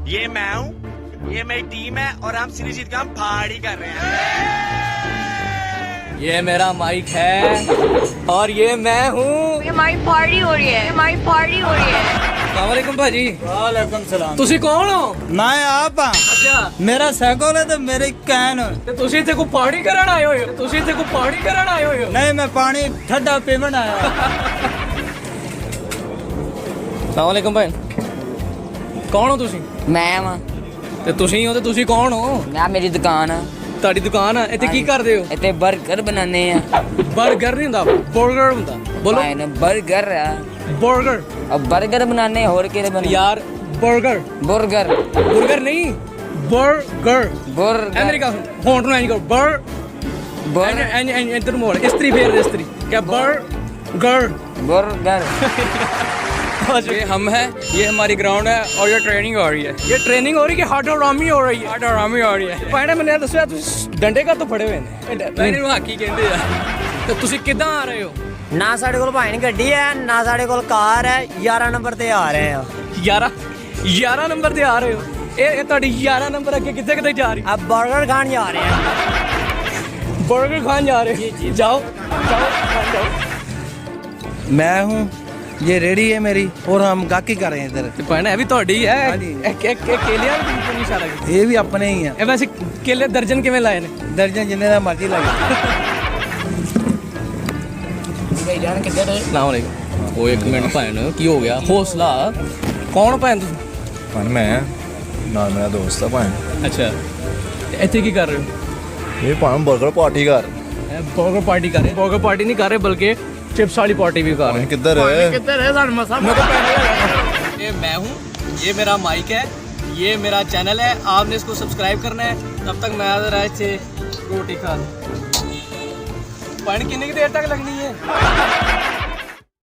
ये मैं हूँ, ये मेरी टीम है और हम सीरीज जीत के हम पार्टी कर रहे हैं। ये मेरा माइक है और ये मैं हूँ। ये हमारी पार्टी हो रही है, हमारी पार्टी हो रही है। अस्सलामुअलैकुम भाजी। वालेकुम सलाम। ਤੁਸੀਂ ਕੌਣ ਹੋ? मैं आप ਅੱਛਾ मेरा साइकिल है तो मेरी कैन ਤੇ ਤੁਸੀਂ ਇੱਥੇ ਕੋਈ ਪਾਰਟੀ ਕਰਨ ਆਏ ਹੋਏ ਹੋ? ਤੁਸੀਂ ਇੱਥੇ ਕੋਈ ਪਾਰਟੀ ਕਰਨ ਆਏ ਹੋਏ ਹੋ? नहीं मैं पानी ठंडा पीवन आया। अस्सलामुअलैकुम भाई। ਕੌਣ ਹੋ ਤੁਸੀਂ? ਮੈਂ ਵਾਂ ਤੇ ਤੁਸੀਂ ਹੋ ਤੇ ਤੁਸੀਂ ਕੌਣ ਹੋ? ਮੈਂ ਮੇਰੀ ਦੁਕਾਨ ਆ ਤੁਹਾਡੀ ਦੁਕਾਨ ਆ ਇੱਥੇ ਕੀ ਕਰਦੇ ਹੋ? ਇੱਥੇ 버ਗਰ ਬਣਾਉਂਦੇ ਆ 버ਗਰ ਨਹੀਂ ਹੁੰਦਾ 버ਗਰ ਹੁੰਦਾ। ਬੋਲੋ ਭਾਈ 버ਗਰ ਆ 버ਗਰ। ਉਹ 버ਗਰ ਬਣਾਉਂਦੇ ਹੋਰ ਕਿਹੜੇ ਬਣ ਯਾਰ 버ਗਰ 버ਗਰ 버ਗਰ ਨਹੀਂ 버ਗਰ। 버ਗਰ ਐ ਮੇਰੀ ਗੱਲ ਹੋਂਟ ਨੂੰ ਐਂ ਕਰੋ ਬਰ 버ਗਰ ਐਂ ਇੱਧਰ ਮੋੜ ਇਸਤਰੀ ਫੇਰ ਇਸਤਰੀ ਕਿਆ 버ਗਰ। 버ਗਰ ये हम हैं, ये हमारी ग्राउंड है और ये ट्रेनिंग हो रही है। ये ट्रेनिंग हो रही है कि हाडोरामी हो रही है? हाडोरामी हो रही है। ਭੈਣੇ ਮੈਨੂੰ ਦੱਸਿਆ ਤੁਸੀਂ ਡੰਡੇ ਕਾ ਤੋਂ ਫੜੇ ਹੋਏ ਨੇ? ਮੈਨੂੰ ਹਾਕੀ ਕਹਿੰਦੇ ਆ। ਤੇ ਤੁਸੀਂ ਕਿੱਦਾਂ ਆ ਰਹੇ ਹੋ? ਨਾ ਸਾਡੇ ਕੋਲ ਭਾਈ ਗੱਡੀ ਹੈ ਨਾ ਸਾਡੇ ਕੋਲ ਕਾਰ ਹੈ 11 ਨੰਬਰ ਤੇ ਆ ਰਹੇ ਆ 11 ਨੰਬਰ ਤੇ ਆ ਰਹੇ ਹੋ? ਇਹ ਤੁਹਾਡੀ 11 ਨੰਬਰ ਅੱਗੇ ਕਿੱਥੇ ਕਿੱਥੇ ਜਾ ਰਹੀ? अब बर्गर खान जा रहे हैं 버ਗਰ ਖਾਨ ਜਾ ਰਹੇ? ਜੀ ਜਾਓ ਜਾਓ। मैं हूँ, ये रेडी है मेरी और हम गाकी कर रहे हैं इधर। ਤੇ ਭੈਣੇ ਇਹ ਵੀ ਤੁਹਾਡੀ ਹੈ। हाँ जी। ਇੱਕ ਕੇਲਿਆਂ ਦੀ ਇਸ਼ਾਰਾ ਕੀਤਾ। ये भी अपने ही है। ਇਹ ਵੈਸੇ ਕੇਲੇ ਦਰਜਨ ਕਿਵੇਂ ਲਾਏ ਨੇ? दर्जन जिन्ने का मर्जी लगे। अस्सलाम वालेकुम। ਉਹ ਇੱਕ ਮਿੰਟ ਭੈਣ ਕੀ ਹੋ ਗਿਆ? ਹੌਸਲਾ। ਕੌਣ ਭੈਣ ਤੁਸੀਂ? ਭਾਣ ਮੈਂ ਨਾਲ ਮੇਰਾ ਦੋਸਤ ਆ ਭਾਣ। ਅੱਛਾ ਤੇ ਇੱਥੇ ਕੀ ਕਰ ਰਹੇ ਹੋ? ਇਹ ਭਾਣ 버ਗਰ ਪਾਰਟੀ ਕਰ। 버ਗਰ ਪਾर्टी कर रहे हैं। 버ਗਰ पार्टी नहीं कर रहे बल्कि चिप्स वाली पार्टी भी कर रहे हैं। ਕਿੱਧਰ ਹੈ? ये मैं हूँ, ये मेरा माइक है, ये मेरा चैनल है। आपने इसको सब्सक्राइब करना है। तब तक मैं आ रहा है रोटी खा। पानी कितनी की देर तक लगनी है?